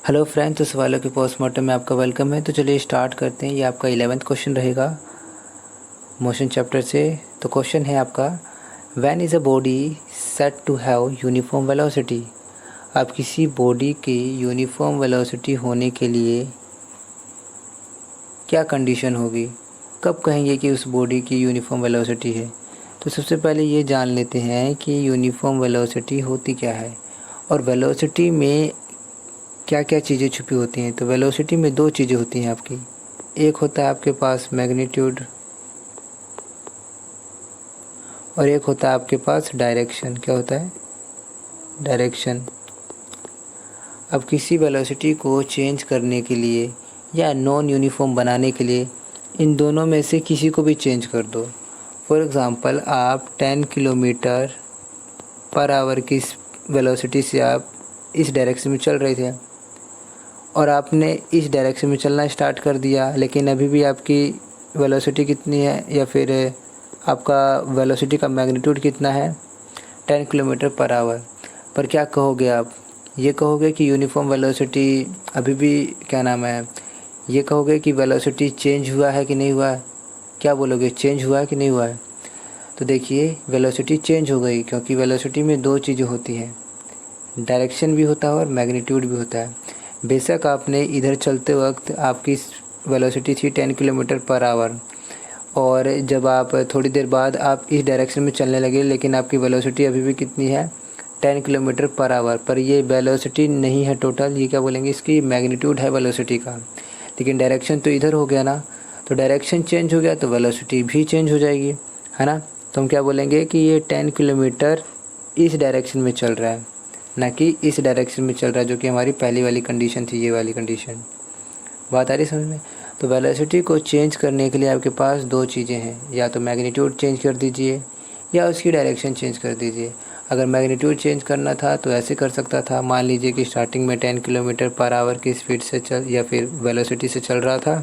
Hello friends, तो सवालों के पोस्टमार्टम में आपका वेलकम है। तो चलिए स्टार्ट करते हैं। ये आपका 11th क्वेश्चन रहेगा मोशन चैप्टर से। तो क्वेश्चन है आपका, when is a body set to have uniform velocity. अब किसी बॉडी की यूनिफॉर्म वेलोसिटी होने के लिए क्या कंडीशन होगी, कब कहेंगे कि उस बॉडी की यूनिफॉर्म वेलोसिटी है। तो सबसे पहले ये जान लेते हैं कि यूनिफॉर्म वेलोसिटी होती क्या है और वेलोसिटी में क्या क्या चीज़ें छुपी होती हैं। तो वेलोसिटी में दो चीज़ें होती हैं आपकी, एक होता है आपके पास मैग्नीट्यूड और एक होता है आपके पास डायरेक्शन। क्या होता है? डायरेक्शन। अब किसी वेलोसिटी को चेंज करने के लिए या नॉन यूनिफॉर्म बनाने के लिए इन दोनों में से किसी को भी चेंज कर दो। फॉर एग्ज़ाम्पल, आप 10 किलोमीटर पर आवर की वेलोसिटी से आप इस डायरेक्शन में चल रहे थे और आपने इस डायरेक्शन में चलना स्टार्ट कर दिया, लेकिन अभी भी आपकी वेलोसिटी कितनी है या फिर आपका वेलोसिटी का मैग्नीट्यूड कितना है? 10 किलोमीटर पर आवर। पर क्या कहोगे आप? ये कहोगे कि यूनिफॉर्म वेलोसिटी अभी भी क्या नाम है, ये कहोगे कि वेलोसिटी चेंज हुआ है कि नहीं हुआ है? क्या बोलोगे, चेंज हुआ है कि नहीं हुआ है? तो देखिए, वेलोसिटी चेंज हो गई क्योंकि वेलोसिटी में दो चीज़ें होती हैं, डायरेक्शन भी होता है और मैग्नीट्यूड भी होता है। बेशक आपने इधर चलते वक्त आपकी वेलोसिटी थी 10 किलोमीटर पर आवर और जब आप थोड़ी देर बाद आप इस डायरेक्शन में चलने लगे, लेकिन आपकी वेलोसिटी अभी भी कितनी है? 10 किलोमीटर पर आवर। पर ये वेलोसिटी नहीं है टोटल, ये क्या बोलेंगे, इसकी मैग्नीट्यूड है वेलोसिटी का। लेकिन डायरेक्शन तो इधर हो गया ना, तो डायरेक्शन चेंज हो गया तो वेलोसिटी भी चेंज हो जाएगी, है ना। तो हम क्या बोलेंगे कि ये 10 किलोमीटर इस डायरेक्शन में चल रहा है, ना कि इस डायरेक्शन में चल रहा है, जो कि हमारी पहली वाली कंडीशन थी, ये वाली कंडीशन। बात आ रही समझ में? तो वेलोसिटी को चेंज करने के लिए आपके पास दो चीज़ें हैं, या तो मैग्नीट्यूड चेंज कर दीजिए या उसकी डायरेक्शन चेंज कर दीजिए। अगर मैग्नीट्यूड चेंज करना था तो ऐसे कर सकता था, मान लीजिए कि स्टार्टिंग में 10 किलोमीटर पर आवर की स्पीड से चल या फिर वेलोसिटी से चल रहा था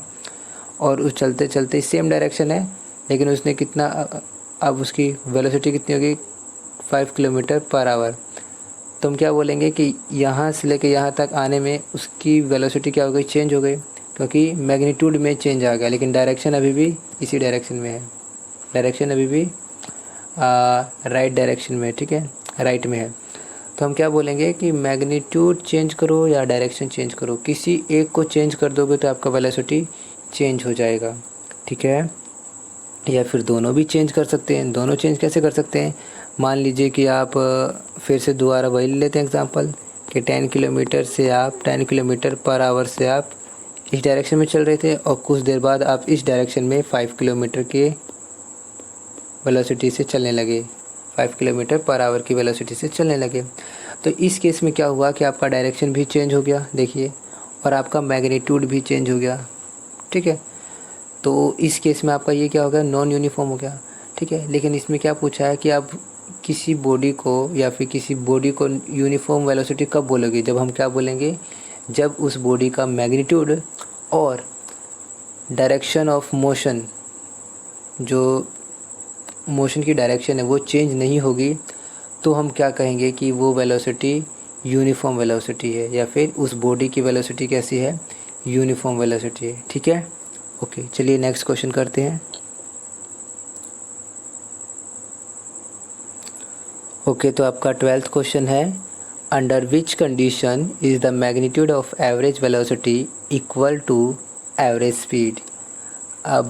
और उस चलते चलते सेम डायरेक्शन है, लेकिन उसने कितना, अब उसकी वेलोसिटी कितनी होगी? 5 किलोमीटर पर आवर। तो हम क्या बोलेंगे कि यहाँ से लेके यहाँ तक आने में उसकी वेलोसिटी क्या हो गई? चेंज हो गई, क्योंकि मैग्नीट्यूड में चेंज आ गया, लेकिन डायरेक्शन अभी भी इसी डायरेक्शन में है। डायरेक्शन अभी भी राइट डायरेक्शन में, ठीक है, राइट में है। तो हम क्या बोलेंगे कि मैग्नीट्यूड चेंज करो या डायरेक्शन चेंज करो, किसी एक को चेंज कर दोगे तो आपका वेलोसिटी चेंज हो जाएगा, ठीक है। या फिर दोनों भी चेंज कर सकते हैं। दोनों चेंज कैसे कर सकते हैं? मान लीजिए कि आप फिर से दोबारा वही ले लेते हैं एग्जांपल कि 10 किलोमीटर से आप 10 किलोमीटर पर आवर से आप इस डायरेक्शन में चल रहे थे और कुछ देर बाद आप इस डायरेक्शन में 5 किलोमीटर के वेलोसिटी से चलने लगे, 5 किलोमीटर पर आवर की वेलोसिटी से चलने लगे। तो इस केस में क्या हुआ कि आपका डायरेक्शन भी चेंज हो गया, देखिए, और आपका मैग्नीट्यूड भी चेंज हो गया, ठीक है। तो इस केस में आपका ये क्या हो गया? नॉन यूनिफॉर्म हो गया, ठीक है। लेकिन इसमें क्या पूछा है कि आप किसी बॉडी को या फिर किसी बॉडी को यूनिफॉर्म वेलोसिटी कब बोलोगे? जब हम क्या बोलेंगे? जब उस बॉडी का मैग्नीट्यूड और डायरेक्शन ऑफ मोशन, जो मोशन की डायरेक्शन है वो चेंज नहीं होगी, तो हम क्या कहेंगे कि वो वेलोसिटी यूनिफॉर्म वेलोसिटी है, या फिर उस बॉडी की वेलोसिटी कैसी है? यूनिफॉर्म वेलोसिटी है, ठीक है। ओके, चलिए नेक्स्ट क्वेश्चन करते हैं। ओके, तो आपका 12th क्वेश्चन है, under which condition is the magnitude of average velocity equal to average speed. अब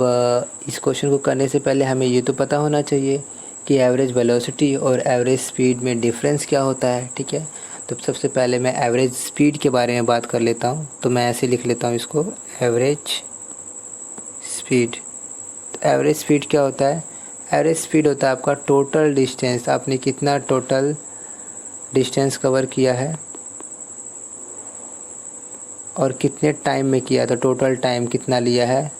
इस क्वेश्चन को करने से पहले हमें ये तो पता होना चाहिए कि एवरेज वेलोसिटी और एवरेज स्पीड में डिफरेंस क्या होता है, ठीक है। तो सबसे पहले मैं एवरेज स्पीड के बारे में बात कर लेता हूँ। तो मैं ऐसे लिख लेता हूँ इसको, एवरेज स्पीड। एवरेज स्पीड क्या होता है? एवरेज स्पीड होता है आपका टोटल डिस्टेंस, आपने कितना टोटल डिस्टेंस कवर किया है और कितने टाइम में किया, तो टोटल टाइम कितना लिया है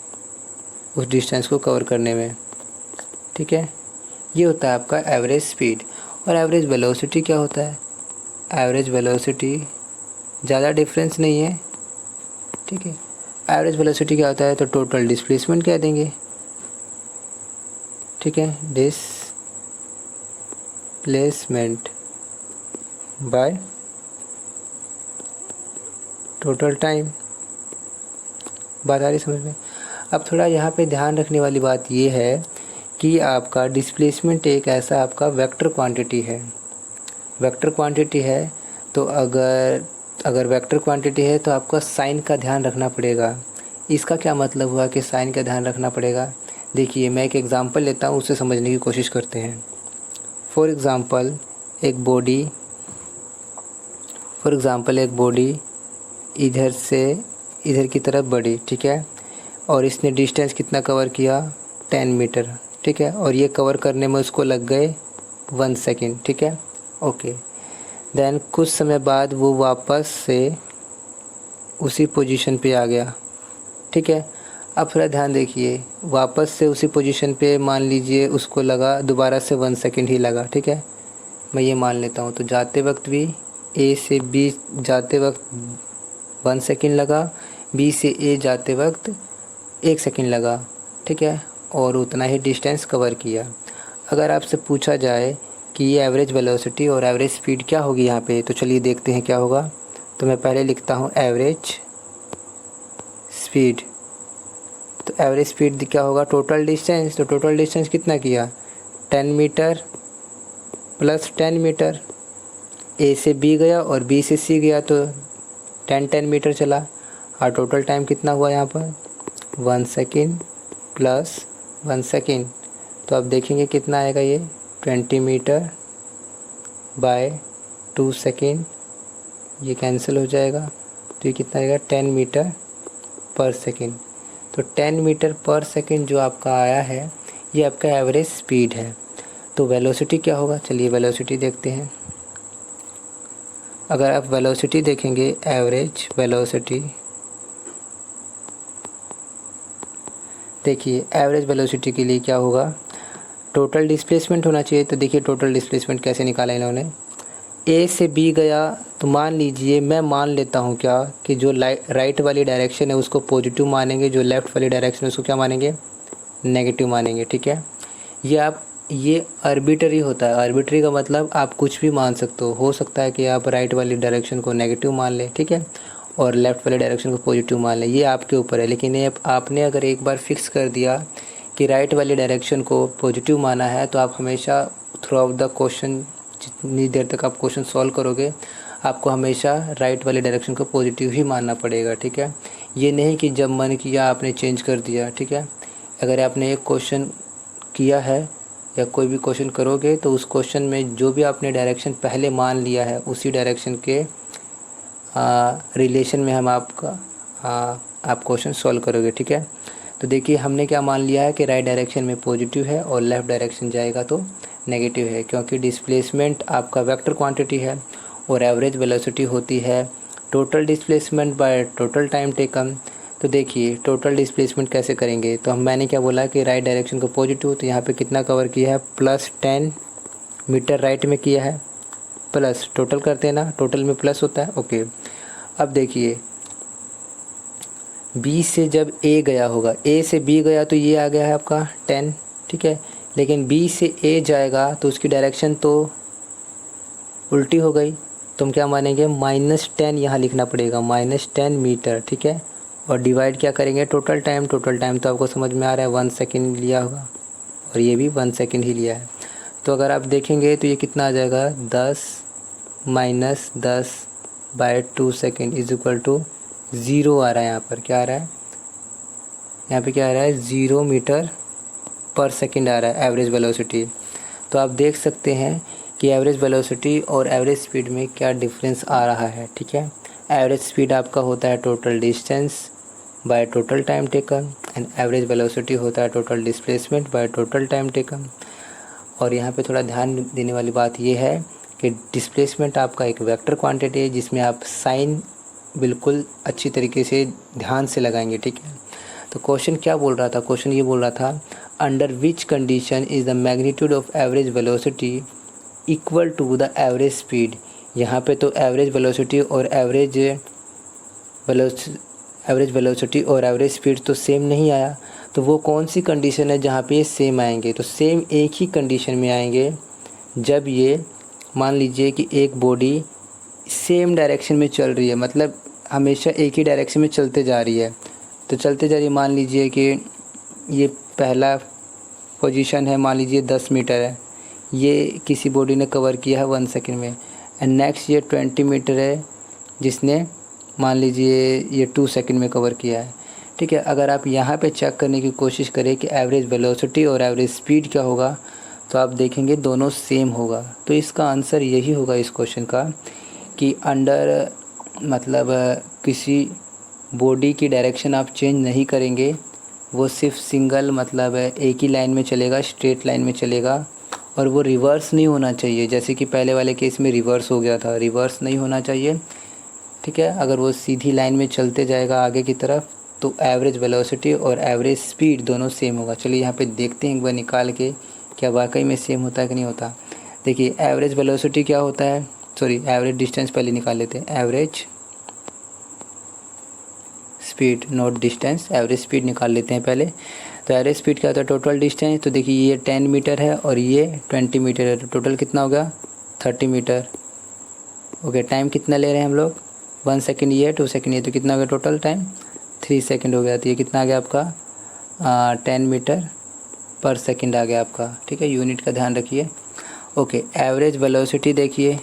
उस डिस्टेंस को कवर करने में, ठीक है। ये होता है आपका एवरेज स्पीड। और एवरेज वेलोसिटी क्या होता है? एवरेज वेलोसिटी ज़्यादा डिफरेंस नहीं है, ठीक है। एवरेज वेलोसिटी क्या होता है? तो टोटल डिस्प्लेसमेंट कह देंगे, ठीक है, डिस्प्लेसमेंट बाय टोटल टाइम। बात आ रही समझ में? अब थोड़ा यहाँ पे ध्यान रखने वाली बात ये है कि आपका डिस्प्लेसमेंट एक ऐसा आपका वेक्टर क्वांटिटी है। वेक्टर क्वांटिटी है तो अगर वेक्टर क्वांटिटी है तो आपका साइन का ध्यान रखना पड़ेगा। इसका क्या मतलब हुआ कि साइन का ध्यान रखना पड़ेगा? देखिए मैं एक एग्ज़ाम्पल लेता हूँ, उससे समझने की कोशिश करते हैं। फॉर एग्ज़ाम्पल एक बॉडी इधर से इधर की तरफ बढ़ी, ठीक है, और इसने डिस्टेंस कितना कवर किया? 10 मीटर, ठीक है, और ये कवर करने में उसको लग गए 1 सेकेंड, ठीक है, ओके। देन कुछ समय बाद वो वापस से उसी पोजीशन पे आ गया, ठीक है। अब थोड़ा ध्यान देखिए, वापस से उसी पोजीशन पे मान लीजिए उसको लगा दोबारा से 1 सेकेंड ही लगा, ठीक है, मैं ये मान लेता हूँ। तो जाते वक्त भी ए से बी जाते वक्त 1 सेकेंड लगा, बी से ए जाते वक्त 1 सेकेंड लगा, ठीक है, और उतना ही डिस्टेंस कवर किया। अगर आपसे पूछा जाए कि ये एवरेज वेलोसिटी और एवरेज स्पीड क्या होगी यहाँ पे, तो चलिए देखते हैं क्या होगा। तो मैं पहले लिखता हूँ एवरेज स्पीड। तो एवरेज स्पीड क्या होगा? Total distance. तो टोटल डिस्टेंस कितना किया? 10 मीटर प्लस 10 मीटर। ए से बी गया और बी से सी गया तो 10 मीटर चला, और टोटल टाइम कितना हुआ यहाँ पर? 1 सेकेंड प्लस 1 सेकेंड। तो अब देखेंगे कितना आएगा ये? 20 मीटर बाय 2 सेकेंड, ये कैंसिल हो जाएगा, तो ये कितना आएगा? 10 मीटर पर सेकेंड। तो 10 मीटर पर सेकेंड जो आपका आया है ये आपका एवरेज स्पीड है। तो वेलोसिटी क्या होगा? चलिए वेलोसिटी देखते हैं। अगर आप वेलोसिटी देखेंगे, एवरेज वेलोसिटी, देखिए एवरेज वेलोसिटी के लिए क्या होगा? टोटल डिस्प्लेसमेंट होना चाहिए। तो देखिए टोटल डिस्प्लेसमेंट कैसे निकाला इन्होंने। ए से बी गया तो मान लीजिए, मैं मान लेता हूँ क्या कि जो राइट वाली डायरेक्शन है उसको पॉजिटिव मानेंगे, जो लेफ़्ट वाली डायरेक्शन है उसको क्या मानेंगे? नेगेटिव मानेंगे, ठीक है। ये आर्बिट्री होता है। आर्बिट्री का मतलब आप कुछ भी मान सकते हो सकता है कि आप राइट वाली डायरेक्शन को नेगेटिव मान लें, ठीक है, और लेफ़्ट वाली डायरेक्शन को पॉजिटिव मान लें, ये आपके ऊपर है। लेकिन ये आपने अगर एक बार फिक्स कर दिया कि राइट वाली डायरेक्शन को पॉजिटिव माना है, तो आप हमेशा थ्रू आउट द क्वेश्चन, जितनी देर तक आप क्वेश्चन सॉल्व करोगे, आपको हमेशा राइट वाली डायरेक्शन को पॉजिटिव ही मानना पड़ेगा, ठीक है। ये नहीं कि जब मन किया आपने चेंज कर दिया, ठीक है। अगर आपने एक क्वेश्चन किया है या कोई भी क्वेश्चन करोगे तो उस क्वेश्चन में जो भी आपने डायरेक्शन पहले मान लिया है उसी डायरेक्शन के रिलेशन में हम आप क्वेश्चन सॉल्व करोगे, ठीक है। तो देखिए हमने क्या मान लिया है कि राइट डायरेक्शन में पॉजिटिव है और लेफ़्ट डायरेक्शन जाएगा तो नेगेटिव है, क्योंकि डिस्प्लेसमेंट आपका वेक्टर क्वांटिटी है और एवरेज वेलोसिटी होती है total displacement by total time taken. तो देखिए टोटल डिस्प्लेसमेंट कैसे करेंगे, तो मैंने क्या बोला कि राइट डायरेक्शन को पॉजिटिव, तो यहाँ पे कितना कवर किया है? प्लस 10 मीटर राइट में किया है, प्लस टोटल करते हैं ना, टोटल में प्लस होता है, ओके। अब देखिए बी से जब ए गया होगा, ए से बी गया तो ये आ गया है आपका 10, ठीक है, लेकिन बी से ए जाएगा तो उसकी डायरेक्शन तो उल्टी हो गई, तो हम क्या मानेंगे? -10 यहाँ लिखना पड़ेगा, -10 मीटर, ठीक है, और डिवाइड क्या करेंगे? Total time. टोटल टाइम तो आपको समझ में आ रहा है 1 सेकेंड लिया होगा और ये भी 1 सेकेंड ही लिया है। तो अगर आप देखेंगे तो ये कितना आ जाएगा? 10 - 10 by 2 second is equal to 0 आ रहा है। यहाँ पर क्या आ रहा है? यहाँ पे क्या आ रहा है? 0 मीटर पर सेकेंड आ रहा है एवरेज वेलोसिटी। तो आप देख सकते हैं कि एवरेज वेलोसिटी और एवरेज स्पीड में क्या डिफरेंस आ रहा है, ठीक है। एवरेज स्पीड आपका होता है total distance by total time taken, and average velocity होता है total displacement by total time taken. और यहाँ पे थोड़ा ध्यान देने वाली बात ये है कि डिस्प्लेसमेंट आपका एक वेक्टर क्वांटिटी है जिसमें आप साइन बिल्कुल अच्छी तरीके से ध्यान से लगाएंगे, ठीक है। तो क्वेश्चन क्या बोल रहा था? क्वेश्चन ये बोल रहा था, under which condition is the magnitude of average velocity equal to the average speed. यहाँ पे तो एवरेज वेलोसिटी और एवरेज वेलोसिटी और एवरेज स्पीड तो सेम नहीं आया, तो वो कौन सी कंडीशन है जहाँ पे ये सेम आएंगे? तो सेम एक ही कंडीशन में आएंगे जब ये मान लीजिए कि एक बॉडी सेम डायरेक्शन में चल रही है, मतलब हमेशा एक ही डायरेक्शन में चलते जा रही है। तो चलते जा रही है, मान लीजिए कि ये पहला पोजीशन है, मान लीजिए 10 मीटर है, ये किसी बॉडी ने कवर किया है 1 सेकंड में। एंड नेक्स्ट ये 20 मीटर है जिसने मान लीजिए ये 2 सेकंड में कवर किया है। ठीक है, अगर आप यहाँ पे चेक करने की कोशिश करें कि एवरेज वेलोसिटी और एवरेज स्पीड क्या होगा, तो आप देखेंगे दोनों सेम होगा। तो इसका आंसर यही होगा इस क्वेश्चन का कि अंडर मतलब किसी बॉडी की डायरेक्शन आप चेंज नहीं करेंगे, वो सिर्फ सिंगल मतलब एक ही लाइन में चलेगा, स्ट्रेट लाइन में चलेगा, और वो रिवर्स नहीं होना चाहिए। जैसे कि पहले वाले केस में रिवर्स हो गया था, रिवर्स नहीं होना चाहिए। ठीक है, अगर वो सीधी लाइन में चलते जाएगा आगे की तरफ तो एवरेज वेलोसिटी और एवरेज स्पीड दोनों सेम होगा। चलिए यहाँ पे देखते हैं एक बार निकाल के क्या वाकई में सेम होता है कि नहीं होता। देखिए एवरेज वेलोसिटी क्या होता है, सॉरी एवरेज डिस्टेंस पहले निकाल लेते हैं। Average speed not distance, average speed निकाल लेते हैं पहले। तो एवरेज स्पीड क्या होता है, टोटल डिस्टेंस। तो देखिए ये 10 मीटर है और ये 20 मीटर है, तो टोटल कितना हो गया 30 मीटर। ओके, टाइम कितना ले रहे हैं हम लोग, 1 सेकेंड ये है, 2 सेकेंड ये, तो कितना हो गया टोटल टाइम 3 सेकेंड हो गया। तो ये कितना आ गया आपका 10 मीटर पर सेकेंड आ गया आपका। ठीक है, यूनिट का ध्यान रखिए। ओके, एवरेज वेलोसिटी देखिए।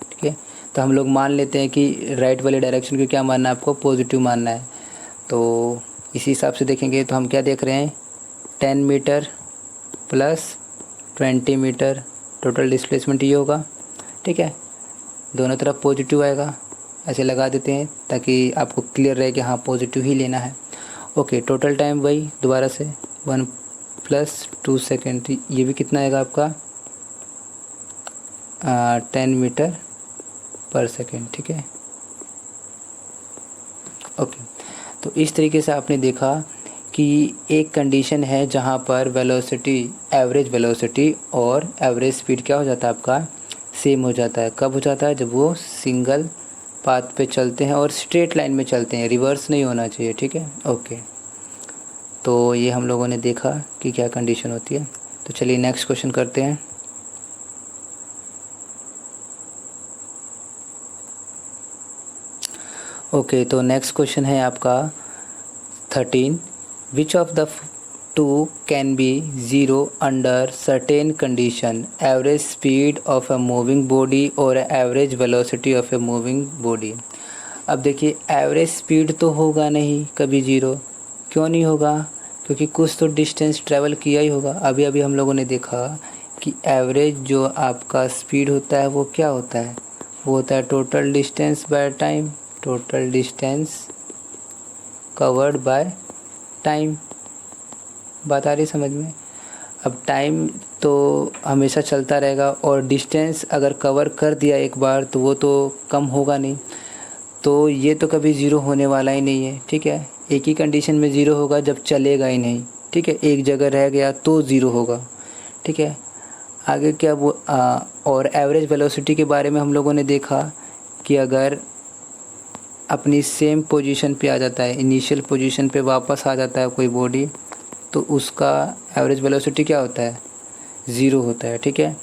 ठीक है, तो हम लोग मान लेते हैं कि राइट वाले डायरेक्शन को क्या मानना है आपको, पॉजिटिव मानना है। तो इसी हिसाब से देखेंगे तो हम क्या देख रहे हैं 10 metre plus 20 metre, total displacement ये होगा। ठीक है, दोनों तरफ पॉजिटिव आएगा, ऐसे लगा देते हैं ताकि आपको क्लियर रहे कि हाँ पॉजिटिव ही लेना है। ओके, टोटल टाइम वही दोबारा से 1 + 2 सेकेंड, ये भी कितना आएगा आपका 10 मीटर पर सेकेंड। ठीक है, ओके। तो इस तरीके से आपने देखा कि एक कंडीशन है जहाँ पर वेलोसिटी, एवरेज वेलोसिटी और एवरेज स्पीड क्या हो जाता है आपका सेम हो जाता है। कब हो जाता है, जब वो सिंगल पाथ पे चलते हैं और स्ट्रेट लाइन में चलते हैं, रिवर्स नहीं होना चाहिए। ठीक है, ओके। तो ये हम लोगों ने देखा कि क्या कंडीशन होती है। तो चलिए नेक्स्ट क्वेश्चन करते हैं। ओके, तो नेक्स्ट क्वेश्चन है आपका 13, which of the two can be zero under certain condition, average speed of a moving body और average velocity of a moving body. अब देखिए एवरेज स्पीड तो होगा नहीं कभी ज़ीरो, क्यों नहीं होगा, क्योंकि कुछ तो डिस्टेंस ट्रैवल किया ही होगा। अभी अभी हम लोगों ने देखा कि एवरेज जो आपका स्पीड होता है वो क्या होता है, वो होता है total distance by time, total distance covered by time. बात आ रही समझ में। अब टाइम तो हमेशा चलता रहेगा और डिस्टेंस अगर कवर कर दिया एक बार तो वो तो कम होगा नहीं, तो ये तो कभी ज़ीरो होने वाला ही नहीं है। ठीक है, एक ही कंडीशन में ज़ीरो होगा जब चलेगा ही नहीं। ठीक है, एक जगह रह गया तो ज़ीरो होगा। ठीक है, आगे क्या वो और एवरेज वेलोसिटी के बारे में हम लोगों ने देखा कि अगर अपनी सेम पोजीशन पे आ जाता है, इनिशियल पोजीशन पे वापस आ जाता है कोई बॉडी, तो उसका एवरेज वेलोसिटी क्या होता है ज़ीरो होता है। ठीक है,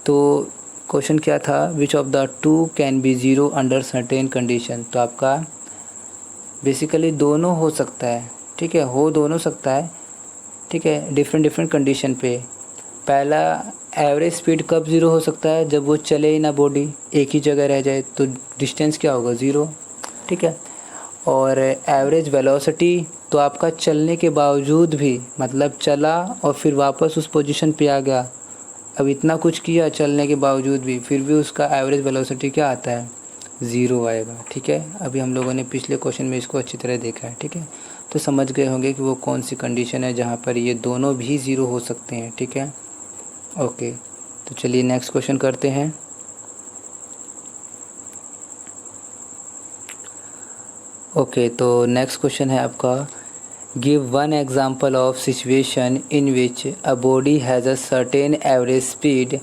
तो क्वेश्चन क्या था, विच of the two can be zero under certain condition. तो आपका बेसिकली दोनों हो सकता है। ठीक है, हो दोनों सकता है। ठीक है, डिफरेंट कंडीशन पे। पहला एवरेज स्पीड कब ज़ीरो हो सकता है, जब वो चले ही ना बॉडी, एक ही जगह रह जाए, तो डिस्टेंस क्या होगा ज़ीरो। ठीक है, और एवरेज वेलोसिटी तो आपका चलने के बावजूद भी, मतलब चला और फिर वापस उस पोजीशन पे आ गया, अब इतना कुछ किया चलने के बावजूद भी, फिर भी उसका एवरेज वेलोसिटी क्या आता है ज़ीरो आएगा। ठीक है, अभी हम लोगों ने पिछले क्वेश्चन में इसको अच्छी तरह देखा है। ठीक है, तो समझ गए होंगे कि वो कौन सी कंडीशन है जहाँ पर ये दोनों भी ज़ीरो हो सकते हैं। ठीक है, ओके। तो चलिए नेक्स्ट क्वेश्चन करते हैं। ओके, तो नेक्स्ट क्वेश्चन है आपका, give one example of situation in which a body has a certain average speed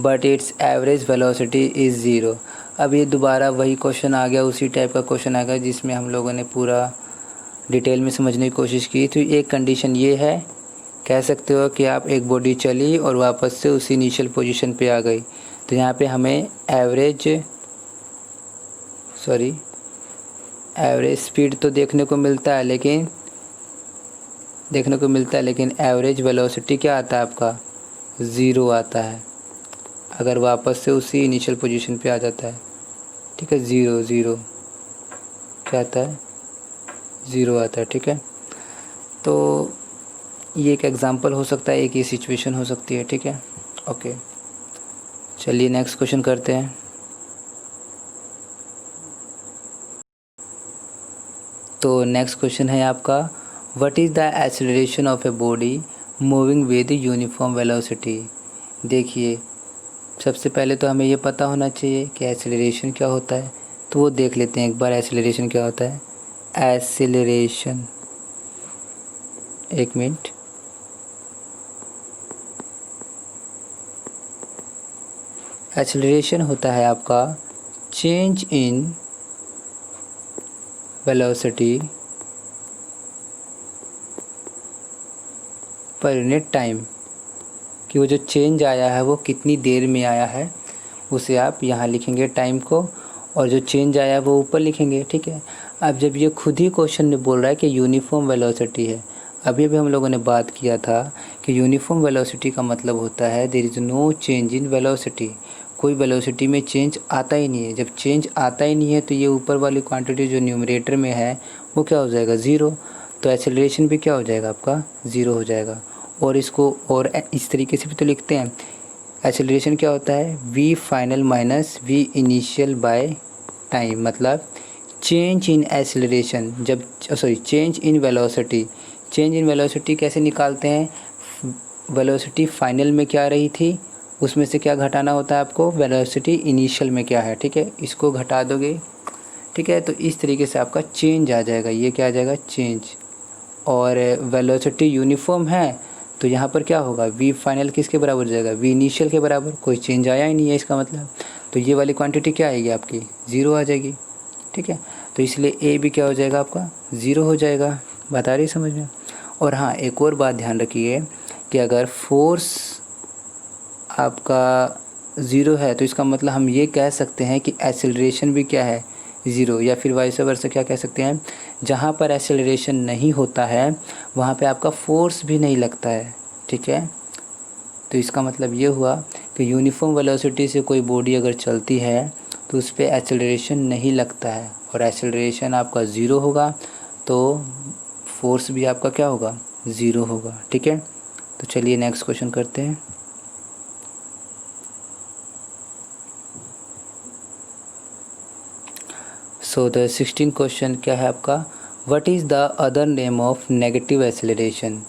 but it's average velocity is zero. अब ये दोबारा वही क्वेश्चन आ गया, उसी टाइप का क्वेश्चन आ गया जिसमें हम लोगों ने पूरा डिटेल में समझने की कोशिश की। तो एक कंडीशन ये है, कह सकते हो कि आप एक बॉडी चली और वापस से उसी इनिशियल पोजीशन पे आ गई, तो यहाँ पे हमें एवरेज सॉरी, एवरेज स्पीड तो देखने को मिलता है, लेकिन एवरेज वेलोसिटी क्या आता है आपका, 0 आता है अगर वापस से उसी इनिशियल पोजीशन पे आ जाता है। ठीक है, 0 क्या आता है, 0 आता है। ठीक है, तो ये एक एग्जांपल हो सकता है, एक ये सिचुएशन हो सकती है। ठीक है, ओके, चलिए नेक्स्ट क्वेश्चन करते हैं। तो नेक्स्ट क्वेश्चन है आपका, what is the acceleration of a body moving with uniform velocity. देखिए, सबसे पहले तो हमें ये पता होना चाहिए कि एक्सेलरेशन क्या होता है, तो वो देख लेते हैं एक बार। एक्सेलरेशन क्या होता है, एक्सेलरेशन, एक मिनट, एक्सेलरेशन होता है आपका change in velocity per unit time, कि वो जो चेंज आया है वो कितनी देर में आया है, उसे आप यहाँ लिखेंगे टाइम को, और जो चेंज आया है वो ऊपर लिखेंगे। ठीक है, अब जब ये खुद ही क्वेश्चन में बोल रहा है कि यूनिफॉर्म वेलोसिटी है, अभी भी हम लोगों ने बात किया था कि यूनिफॉर्म वेलोसिटी का मतलब होता है there is no change in velocity, कोई वेलोसिटी में चेंज आता ही नहीं है। जब चेंज आता ही नहीं है तो ये ऊपर वाली क्वांटिटी जो न्यूमरेटर में है वो क्या हो जाएगा, 0। तो एक्सेलरेशन भी क्या हो जाएगा आपका, 0 हो जाएगा। और इसको और इस तरीके से भी तो लिखते हैं, एक्सेलरेशन क्या होता है, v final minus v initial by time, मतलब चेंज इन एक्सेलरेशन जब change in velocity. Change in velocity कैसे निकालते हैं, वेलोसिटी फाइनल में क्या रही थी उसमें से क्या घटाना होता है आपको, वेलोसिटी इनिशियल में क्या है। ठीक है, इसको घटा दोगे। ठीक है, तो इस तरीके से आपका चेंज आ जाएगा, ये क्या आ जाएगा, चेंज। और वेलोसिटी यूनिफॉर्म है तो यहाँ पर क्या होगा, v फाइनल किसके बराबर हो जाएगा, v इनिशियल के बराबर, कोई चेंज आया ही नहीं है इसका मतलब। तो ये वाली क्वांटिटी क्या आएगी आपकी, 0 आ जाएगी। ठीक है, तो इसलिए a भी क्या हो जाएगा आपका, 0 हो जाएगा। बात आ रही समझ में। और हाँ, एक और बात ध्यान रखिए कि अगर फोर्स आपका 0 है तो इसका मतलब हम ये कह सकते हैं कि एक्सेलरेशन भी क्या है, 0, या फिर वाइस वर्सा क्या कह सकते हैं, जहाँ पर एक्सेलरेशन नहीं होता है वहाँ पे आपका फोर्स भी नहीं लगता है। ठीक है, तो इसका मतलब ये हुआ कि यूनिफॉर्म वेलोसिटी से कोई बॉडी अगर चलती है तो उस पर एक्सेलरेशन नहीं लगता है, और एक्सेलरेशन आपका 0 होगा तो फोर्स भी आपका क्या होगा, 0 होगा। ठीक है, तो चलिए नेक्स्ट क्वेश्चन करते हैं। सो द 16 क्वेश्चन क्या है आपका, what is the other name of negative acceleration.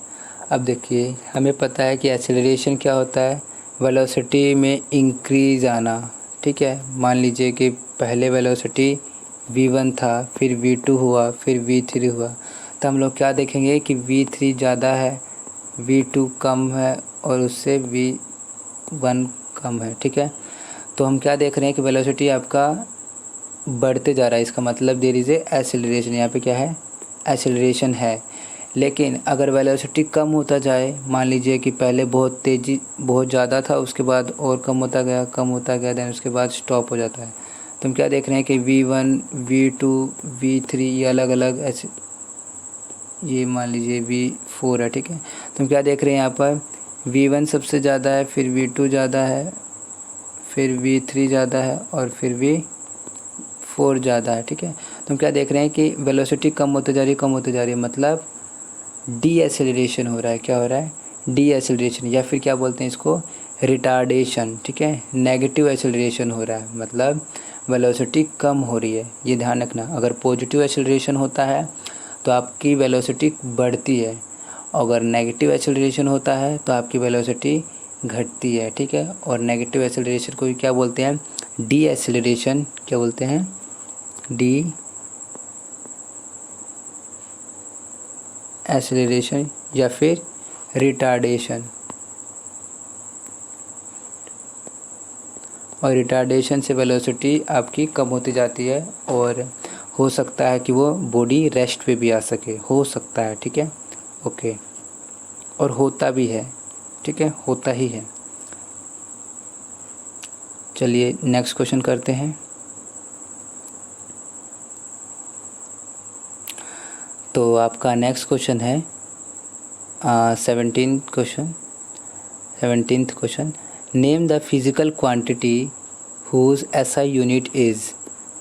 अब देखिए, हमें पता है कि एक्सेलरेशन क्या होता है, वेलोसिटी में इंक्रीज आना। ठीक है, मान लीजिए कि पहले वेलोसिटी v1 था, फिर v2 हुआ, फिर v3 हुआ, तो हम लोग क्या देखेंगे कि v3 ज़्यादा है, v2 कम है और उससे v1 कम है। ठीक है, तो हम क्या देख रहे हैं कि वेलोसिटी आपका बढ़ते जा रहा है, इसका मतलब देयर इज़ ए एक्सेलरेशन, यहाँ पे क्या है, एक्सेलरेशन है। लेकिन अगर वेलोसिटी कम होता जाए, मान लीजिए कि पहले बहुत ज़्यादा था, उसके बाद और कम होता गया देन उसके बाद स्टॉप हो जाता है, तो हम क्या देख रहे हैं कि v1 v2 v3 ये अलग अलग ऐसे, ये मान लीजिए v4 है। ठीक है, तो हम क्या देख रहे हैं यहाँ पर, v1 सबसे ज़्यादा है, फिर v2 ज़्यादा है, फिर v3 ज़्यादा है और फिर v4 ज़्यादा है। ठीक है, तो हम क्या देख रहे हैं कि वेलोसिटी कम होते जा रही है, मतलब डी एक्सेलरेशन हो रहा है। क्या हो रहा है, डी एक्सेलरेशन, या फिर क्या बोलते हैं इसको, रिटार्डेशन। ठीक है, नेगेटिव एक्सेलरेशन हो रहा है, मतलब वेलोसिटी कम हो रही है। ये ध्यान रखना, अगर पॉजिटिव एक्सेलरेशन होता है तो आपकी वेलोसिटी बढ़ती है, अगर नेगेटिव एक्सेलरेशन होता है तो आपकी वेलोसिटी घटती है। ठीक है, और नेगेटिव एक्सेलरेशन को क्या बोलते हैं, डी एक्सेलरेशन, क्या बोलते हैं, डी एक्सेलरेशन या फिर रिटार्डेशन। और रिटार्डेशन से वेलोसिटी आपकी कम होती जाती है, और हो सकता है कि वो बॉडी रेस्ट पे भी आ सके, हो सकता है। ठीक है, ओके, और होता भी है। ठीक है, होता ही है। चलिए नेक्स्ट क्वेश्चन करते हैं। तो आपका नेक्स्ट क्वेश्चन है 17th question, name the physical quantity whose SI unit is.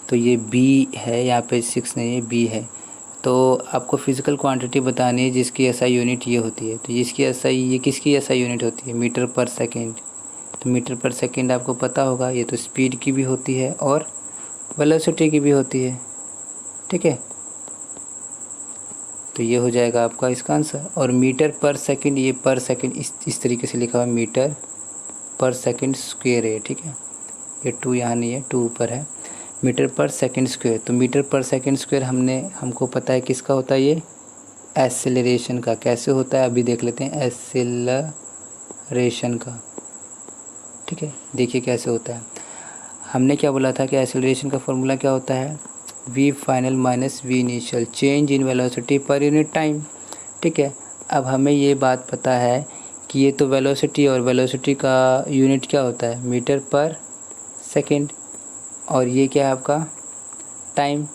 तो ये बी है, यहाँ पे 6 नहीं है, बी है। तो आपको फिज़िकल क्वांटिटी बतानी है जिसकी एसआई यूनिट ये होती है। तो इसकी एसआई, ये किसकी एसआई यूनिट होती है? मीटर पर सेकेंड। तो मीटर पर सेकेंड आपको पता होगा, ये तो स्पीड की भी होती है और वेलोसिटी की भी होती है, ठीक है। तो ये हो जाएगा आपका इसका आंसर। और मीटर पर सेकंड, ये पर सेकंड इस तरीके से लिखा हुआ है, मीटर पर सेकंड स्क्वायर है, ठीक है। ये 2 यहाँ नहीं है, 2 ऊपर है। मीटर पर सेकंड स्क्वायर, तो मीटर पर सेकंड स्क्वायर हमको पता है किसका होता है, ये एक्सेलरेशन का। कैसे होता है अभी देख लेते हैं, एक्सेलरेशन का, ठीक है। देखिए कैसे होता है। हमने क्या बोला था कि एक्सेलरेशन का फॉर्मूला क्या होता है, v final minus v initial, change in velocity per unit time, ठीक है। अब हमें ये बात पता है कि ये तो वेलोसिटी, और वेलोसिटी का यूनिट क्या होता है, मीटर पर सेकंड, और ये क्या है आपका टाइम।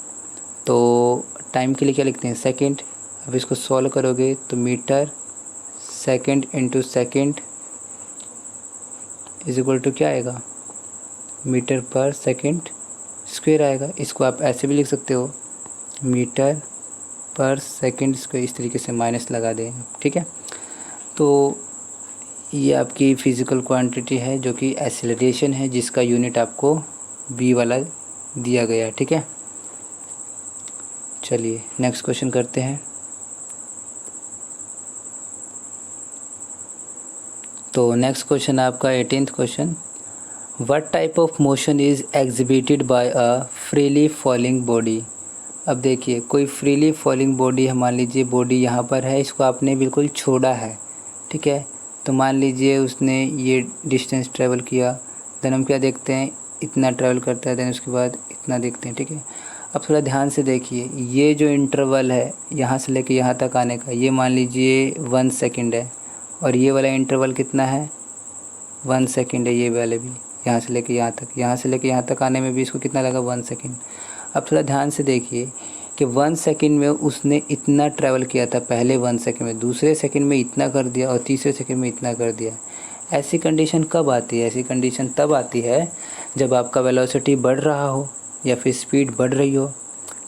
तो टाइम के लिए क्या लिखते हैं, सेकंड। अब इसको सॉल्व करोगे तो metre second into second is equal to क्या आएगा, मीटर पर सेकंड स्क्वायर आएगा। इसको आप ऐसे भी लिख सकते हो, मीटर पर सेकंड स्क्वायर, इस तरीके से माइनस लगा दें, ठीक है। तो ये आपकी फ़िज़िकल क्वांटिटी है जो कि एक्सेलरेशन है, जिसका यूनिट आपको बी वाला दिया गया है, ठीक है। चलिए नेक्स्ट क्वेश्चन करते हैं। तो नेक्स्ट क्वेश्चन आपका 18th question, what type of motion is exhibited by a freely falling body. अब देखिए, कोई फ्रीली फॉलिंग बॉडी है, मान लीजिए बॉडी यहाँ पर है, इसको आपने बिल्कुल छोड़ा है, ठीक है। तो मान लीजिए उसने ये डिस्टेंस ट्रैवल किया, देन हम क्या देखते हैं, इतना ट्रैवल करता है, देन उसके बाद इतना देखते हैं, ठीक है। अब थोड़ा ध्यान से देखिए, ये जो इंटरवल है यहाँ से लेके यहाँ तक आने का, ये मान लीजिए 1 सेकंड है, और ये वाला इंटरवल कितना है, 1 सेकंड है। ये वाले भी यहाँ से लेके यहाँ तक, यहाँ से लेके यहाँ तक आने में भी इसको कितना लगा, 1 सेकंड। अब थोड़ा ध्यान से देखिए कि 1 सेकंड में उसने इतना ट्रैवल किया था, पहले 1 सेकंड में, दूसरे सेकंड में इतना कर दिया, और तीसरे सेकंड में इतना कर दिया। ऐसी कंडीशन कब आती है, ऐसी कंडीशन तब आती है जब आपका वेलोसिटी बढ़ रहा हो या फिर स्पीड बढ़ रही हो,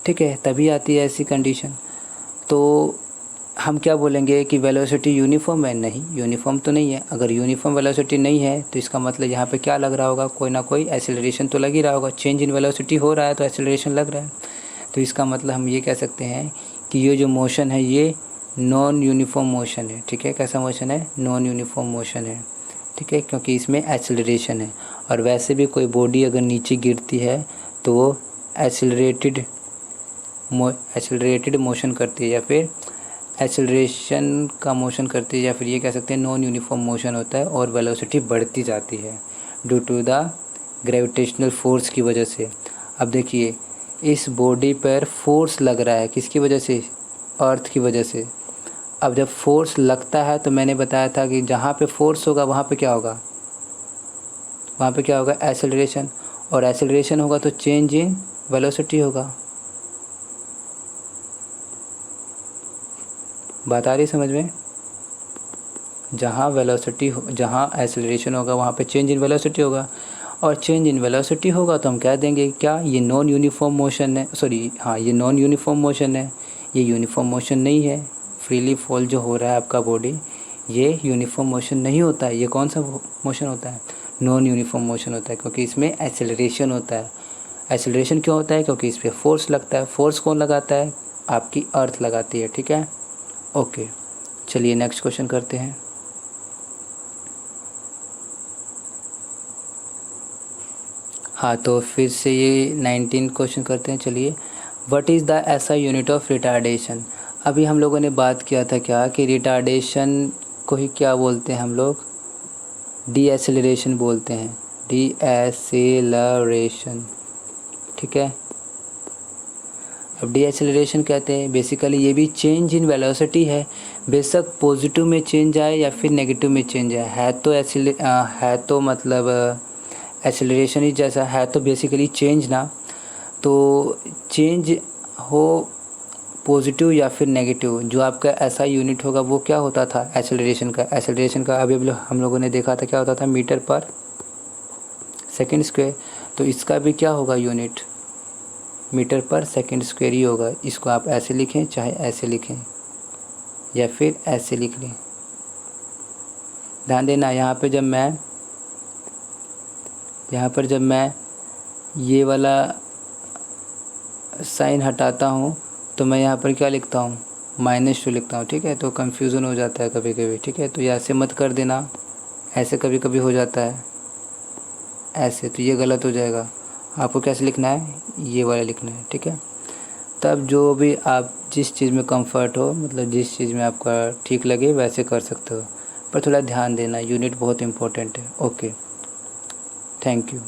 ठीक है, तभी आती है ऐसी कंडीशन। तो हम क्या बोलेंगे कि वेलोसिटी यूनिफॉर्म है, नहीं, यूनिफॉर्म तो नहीं है। अगर यूनिफॉर्म वेलोसिटी नहीं है तो इसका मतलब यहाँ पे क्या लग रहा होगा, कोई ना कोई एक्सेलरेशन तो लग ही रहा होगा। चेंज इन वेलोसिटी हो रहा है तो एक्सेलरेशन लग रहा है। तो इसका मतलब हम ये कह सकते हैं कि ये जो मोशन है ये नॉन यूनिफॉर्म मोशन है, ठीक है। कैसा मोशन है, नॉन यूनिफॉर्म मोशन है, ठीक है, क्योंकि इसमें एक्सेलरेशन है। और वैसे भी कोई बॉडी अगर नीचे गिरती है तो वो एक्सेलरेटेड मोशन करती है, या फिर एक्सेलरेशन का मोशन करती है, या फिर ये कह सकते हैं नॉन यूनिफॉर्म मोशन होता है, और वेलोसिटी बढ़ती जाती है due to the gravitational force की वजह से। अब देखिए, इस बॉडी पर फोर्स लग रहा है, किसकी वजह से, अर्थ की वजह से। अब जब फोर्स लगता है तो मैंने बताया था कि जहाँ पे फोर्स होगा वहाँ पे क्या होगा, वहाँ पे क्या होगा, एक्सेलरेशन, और एक्सेलरेशन होगा तो चेंज इन वेलोसिटी होगा। बात आ रही समझ में, जहाँ वेलोसिटी हो, जहाँ एक्सेलरेशन होगा वहाँ पे चेंज इन वेलोसिटी होगा, और चेंज इन वेलोसिटी होगा तो हम कह देंगे क्या, ये नॉन यूनिफॉर्म मोशन है, सॉरी हाँ, ये नॉन यूनिफॉर्म मोशन है, ये यूनिफॉर्म मोशन नहीं है। फ्रीली फॉल जो हो रहा है आपका बॉडी, ये यूनिफॉर्म मोशन नहीं होता है। ये कौन सा मोशन होता है, नॉन यूनिफॉर्म मोशन होता है, क्योंकि इसमें एक्सेलरेशन होता है। एक्सेलरेशन क्यों होता है, क्योंकि इस पर फोर्स लगता है। फोर्स कौन लगाता है, आपकी अर्थ लगाती है, ठीक है। ओके, चलिए नेक्स्ट क्वेश्चन करते हैं। हाँ, तो फिर से ये 19 क्वेश्चन करते हैं। चलिए, what is the SI unit of retardation. अभी हम लोगों ने बात किया था क्या कि रिटार्डेशन को ही क्या बोलते हैं हम लोग, डी एक्सेलरेशन बोलते हैं, डी एक्सेलरेशन, ठीक है। अब डी एक्सेलरेशन कहते हैं, बेसिकली ये भी चेंज इन वेलोसिटी है, बेशक पॉजिटिव में चेंज आए या फिर नेगेटिव में चेंज आए, है तो मतलब एक्सेलरेशन ही जैसा है, तो बेसिकली चेंज ना, तो चेंज हो पॉजिटिव या फिर नेगेटिव, जो आपका एसआई यूनिट होगा वो क्या होता था, एक्सेलरेशन का अभी हम लोगों ने देखा था क्या होता था, मीटर पर सेकेंड स्क्वायर। तो इसका भी क्या होगा यूनिट, मीटर पर सेकेंड स्क्वायर ही होगा। इसको आप ऐसे लिखें चाहे ऐसे लिखें या फिर ऐसे लिख लें। ध्यान देना यहाँ पर जब मैं ये वाला साइन हटाता हूँ तो मैं यहाँ पर क्या लिखता हूँ, -2 लिखता हूँ, ठीक है। तो कन्फ्यूज़न हो जाता है कभी कभी, ठीक है। तो ये ऐसे मत कर देना, ऐसे कभी कभी हो जाता है ऐसे, तो ये गलत हो जाएगा। आपको कैसे लिखना है, ये वाला लिखना है, ठीक है। तब जो भी आप जिस चीज़ में कंफर्ट हो, मतलब जिस चीज़ में आपका ठीक लगे वैसे कर सकते हो, पर थोड़ा ध्यान देना, यूनिट बहुत इम्पोर्टेंट है। Okay, thank you.